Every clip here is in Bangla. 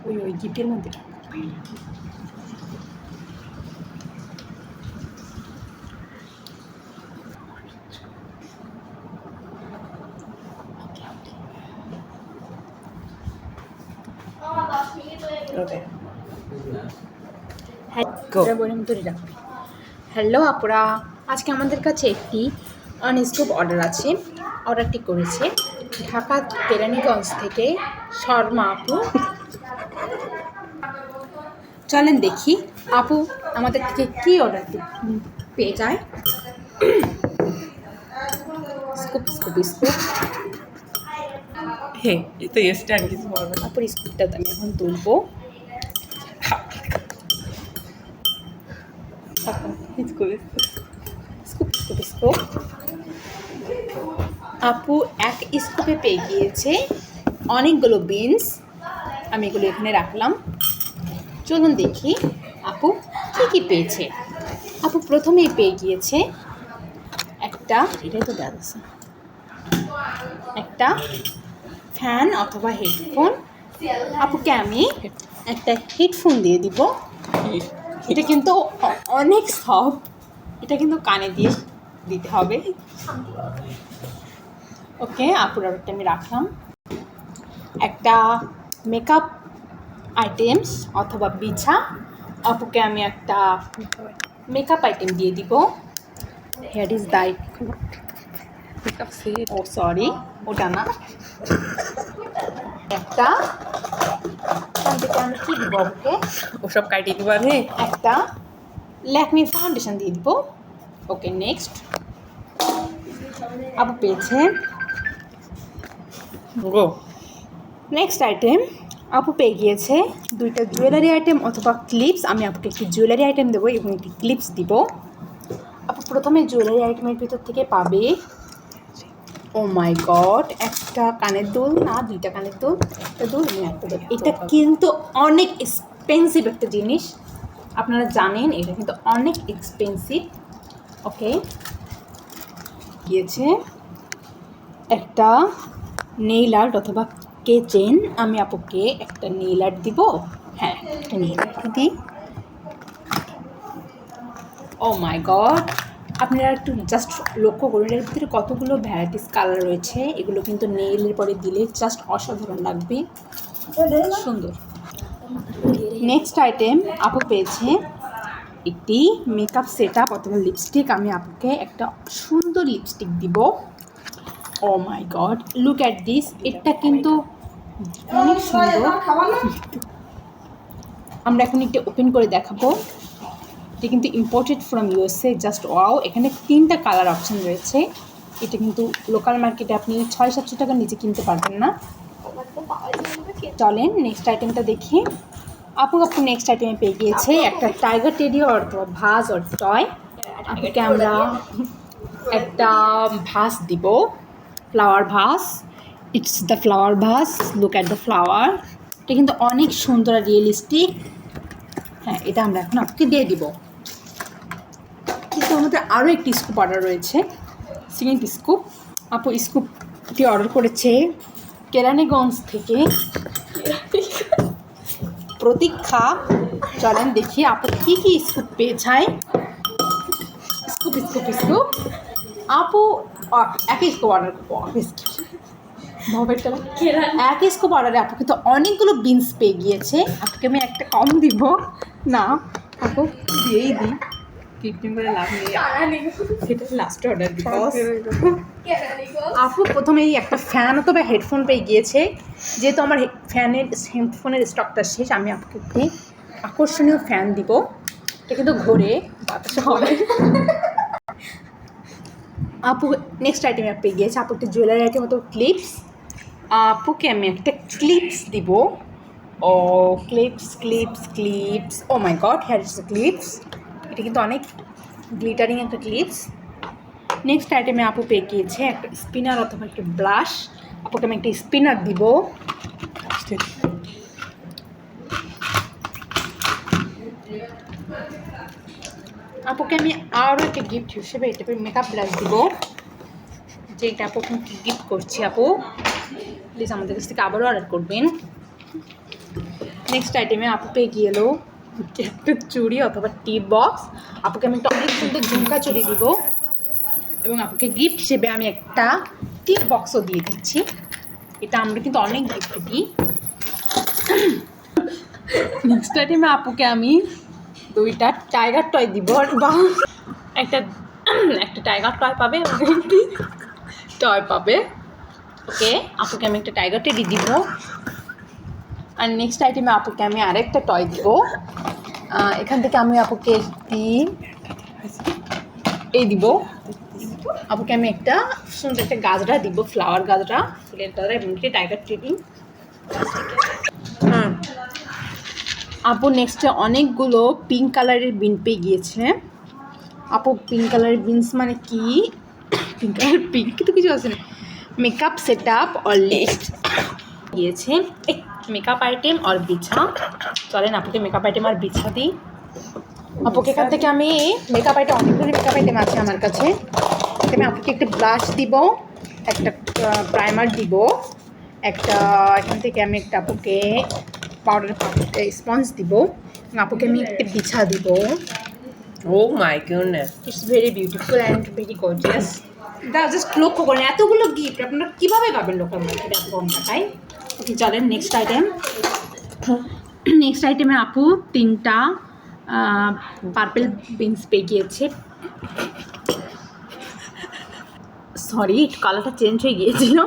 ওই গিফটের মধ্যে। হ্যালো আপুরা, আজকে আমাদের কাছে একটি অনস্কুপ অর্ডার আছে। অর্ডারটি করেছে ঢাকা কেরানীগঞ্জ থেকে শর্মা আপু। চলেন দেখি আপু আমাদের থেকে কী অর্ডার পেয়ে যায়। Scoop scoop scoop. হ্যাঁ, এই তো স্ট্যান্ড কিছু বলবো না। আপুর স্কুপটা আমি এখন তুলবো। Scoop scoop scoop. আপু এক স্কুপে পেয়ে গিয়েছে অনেকগুলো বিনস। আমি এগুলো এখানে রাখলাম। চলুন দেখি আপু কী কী পেয়েছে। আপু প্রথমেই পেয়ে গিয়েছে এটাই তো দেখাচ্ছে, একটা ফ্যান অথবা হেডফোন। আপুকে আমি একটা হেডফোন দিয়ে দিব। এটা কিন্তু অনেক সফট, এটা কিন্তু কানে দিয়ে দিতে হবে। ওকে, আপুর একটা আমি রাখলাম। একটা মেকআপ আইটেমস অথবা বিছা, আপুকে আমি একটা মেকআপ আইটেম দিয়ে দিব। হেয়ার ইজ দাই, ও সরি ওটা না। একটা আমি কী দিব আপুকে, ওসব কাটিয়ে দিবা রে। একটা ল্যাকমি ফাউন্ডেশন দিয়ে দিব। ওকে নেক্সট আপু পেয়েছে গো। নেক্সট আইটেম আপু পেয়ে গিয়েছে দুইটা জুয়েলারি আইটেম অথবা ক্লিপস। আমি আপুকে একটি জুয়েলারি আইটেম দেবো এবং একটি ক্লিপস দিব। আপু প্রথমে জুয়েলারি আইটেমের ভিতর থেকে পাবে, ও মাই গড, একটা কানের দুল না, দুইটা কানের দুল, একটা দুল এবং একটা দুল। এটা কিন্তু অনেক এক্সপেন্সিভ একটা জিনিস, আপনারা জানেন এটা কিন্তু অনেক এক্সপেন্সিভ। ওকে, গিয়েছে একটা নেইল আর্ট অথবা চেন। আমি আপুকে একটা নেইল আর্ট দিব। হ্যাঁ, একটা নেইল আর্ট দিই। ও মাই গড, আপনারা একটু জাস্ট লক্ষ্য করুন এর ভিতরে কতগুলো ভ্যারাইটিস কালার রয়েছে। এগুলো কিন্তু নেইলের পরে দিলে জাস্ট অসাধারণ লাগবে, সুন্দর। নেক্সট আইটেম আপু পেয়েছে একটি মেকআপ সেট আপ অথবা লিপস্টিক। আমি আপুকে একটা সুন্দর লিপস্টিক দিব। ও my god, look at this, এটা কিন্তু অনেক সুন্দর। আমরা এখন একটা ওপেন করে দেখাবো। এটা কিন্তু imported from USA. Just wow, এখানে 3টা কালার অপশান রয়েছে। এটা কিন্তু লোকাল মার্কেটে আপনি 600-700 টাকার নিচে কিনতে পারবেন না। চলেন নেক্সট আইটেমটা দেখি। আপু নেক্সট আইটেমে পেয়ে গিয়েছে একটা টাইগার টেডি অথবা ভাস অর টয়। আপুকে আমরা একটা ভাস দিব, flower vase. It's the flower vase, look at the flower. এটা কিন্তু অনেক সুন্দর আর রিয়েলিস্টিক। হ্যাঁ, এটা আমরা এখন আপুকে দিয়ে দিব। কিন্তু আমাদের আরও একটি স্কুপ অর্ডার রয়েছে, সেকেন্ড স্কুপ। আপু স্কুপটি অর্ডার করেছে কেরানীগঞ্জ থেকে প্রতীক্ষা। চলেন দেখি আপু কী কী স্কুপ পেয়ে যায়। Scoop scoop scoop. আপু একই স্কুপ অর্ডার করবো, একই স্কুপ অর্ডারে আপু কিন্তু অনেকগুলো বিনস পেয়ে গিয়েছে। আপুকে আমি একটা কম দিব না, আপু দিয়েই দিই, কিপটিং করে লাভ নেই, সেটা লাস্ট অর্ডার দিব। আপু প্রথমেই একটা ফ্যান অথবা হেডফোন পেয়ে গিয়েছে। যেহেতু আমার হেডফোনের স্টকটা শেষ, আমি আপুকে একটি আকর্ষণীয় ফ্যান দিব। এটা কিন্তু ঘোরে, বাতাসে হবে। আপু নেক্সট আইটেমে পেয়ে গিয়েছে আপু একটা জুয়েলারি আইটেম অথবা ক্লিপস। আপুকে আমি একটা ক্লিপস দিব। ও clips clips clips, oh my god, here is clips. এটা কিন্তু অনেক গ্লিটারিং একটা ক্লিপস। নেক্সট আইটেমে আপু পেয়ে গিয়েছে একটা স্পিনার অথবা একটা ব্রাশ। আপুকে আমি একটা স্পিনার দিব। আপুকে আমি আরও একটা গিফট হিসেবে এটা মেকআপ ব্রাশ দিব, যেটা আপু গিফট করছি। আপু প্লিজ আমাদের কাছ থেকে আবারও অর্ডার করবেন। নেক্সট আইটেমে আপু পেয়ে গিয়ে এলো একটা চুড়ি অথবা টিপ বক্স। আপুকে আমি একটা অনেক সুন্দর ঝুমকা চুড়ি দিব এবং আপুকে গিফট হিসেবে আমি একটা টিপ বক্সও দিয়ে দিচ্ছি। এটা আমরা কিন্তু অনেক গিফট দিই। নেক্সট আইটেমে আপুকে আমি দুইটা টাইগার টয় দিব, বা একটা একটা টাইগার টয় পাবে টয় পাবে। ওকে, আপুকে আমি একটা টাইগার টেডি দিব। আর নেক্সট আইটেমে আপুকে আমি আরেকটা টয় দিব। এখান থেকে আমি আপুকে এই দিব। আপুকে আমি একটা সুন্দর একটা গাজরা দিব, ফ্লাওয়ার গাজরা, ফুলের গাজরা এবং একটা টাইগার টেডি। আপু নেক্সটে অনেকগুলো পিঙ্ক কালারের বিন পেয়ে গিয়েছে। আপু পিঙ্ক কালারের বিনস মানে কি? পিঙ্ক কালার পিঙ্ক তো কিছু আছে না, মেকআপ সেট আপ और लिस्ट গিয়েছে মেকআপ আইটেম আর বিছা। চলেন আপুকে মেকআপ আইটেম আর বিছা দিই। আপুকে এখান থেকে আমি মেকআপ আইটেম, অনেকগুলো মেকআপ আইটেম আছে আমার কাছে। আমি আপুকে একটা ব্লাশ দিব, একটা প্রাইমার দিব, একটা এখান থেকে আমি একটা আপুকে পাউডার স্পঞ্জ দিব, আপুকে আমি একটা বিছা দিব। Oh my goodness. It's very beautiful and very gorgeous. Just লক্ষ্য করেন এতগুলো গিফট আপনারা কীভাবে পাবেন লোকাল মার্কেটে এত কম টাকায়। ওকে চলেন নেক্সট আইটেম। নেক্সট আইটেমে আপু তিনটা পার্পেল বিনস পেয়ে গিয়েছে। সরি, কালারটা চেঞ্জ হয়ে গিয়েছিল।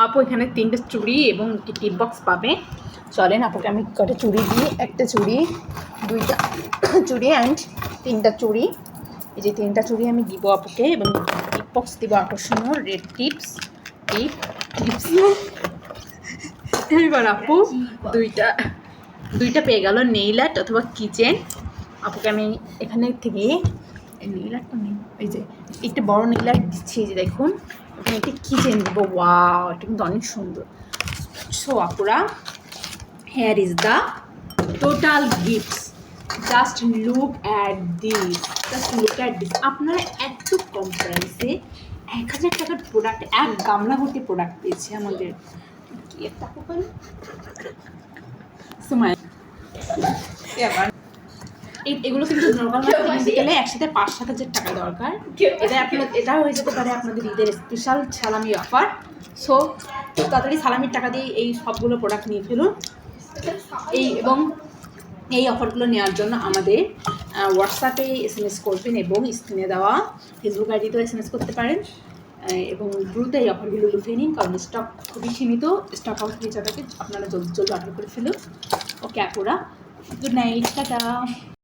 আপু এখানে তিনটে চুড়ি এবং একটি টিপ বক্স পাবে। চলেন আপুকে আমি কটা চুড়ি দিই, একটা চুড়ি, দুইটা চুড়ি অ্যান্ড তিনটা চুড়ি। এই যে তিনটা চুড়ি আমি দিব আপুকে এবং টিপ বক্স দিব আকর্ষণীয় রেড টিপস টিপস। এবার আপু দুইটা পেয়ে গেল নেইল আর্ট অথবা কিচেন। আপুকে আমি এখানে থেকে নেইল আর্টটা নেই, এই যে একটা বড় নেইল আর্ট দিচ্ছি, এই যে দেখুন এখানে একটা কিচেন দিব। ওয়াও, এটা কিন্তু অনেক সুন্দর। সো আপুরা, here is the total gifts. Just look at this. আপনারা এত কম প্রাইসে 1000 টাকার প্রোডাক্ট, এক গামলা ভর্তি প্রোডাক্ট পেয়েছে আমাদের। কি একটা কোপাল সময় এগুলো কিন্তু নর্মাল কিনতে গেলে একসাথে 5-7 হাজার টাকা দরকার। এটা হয়ে যেতে পারে আপনাদের ঈদের স্পেশাল সালামি অফার। সো তাড়াতাড়ি সালামির টাকা দিয়ে এই সবগুলো প্রোডাক্ট নিয়ে ফেলুন। এই অফারগুলো নেওয়ার জন্য আমাদের হোয়াটসঅ্যাপে SMS করবেন এবং স্ক্রিনে দেওয়া ফেসবুক আইডিতেও SMS করতে পারেন এবং দ্রুত এই অফারগুলো লুফে নিন, কারণ স্টক খুবই সীমিত। স্টক আউট হয়ে যাবে, আপনারা জলদি অর্ডার করে ফেলুন। ওকে আপুরা, গুড নাইট, টাটা।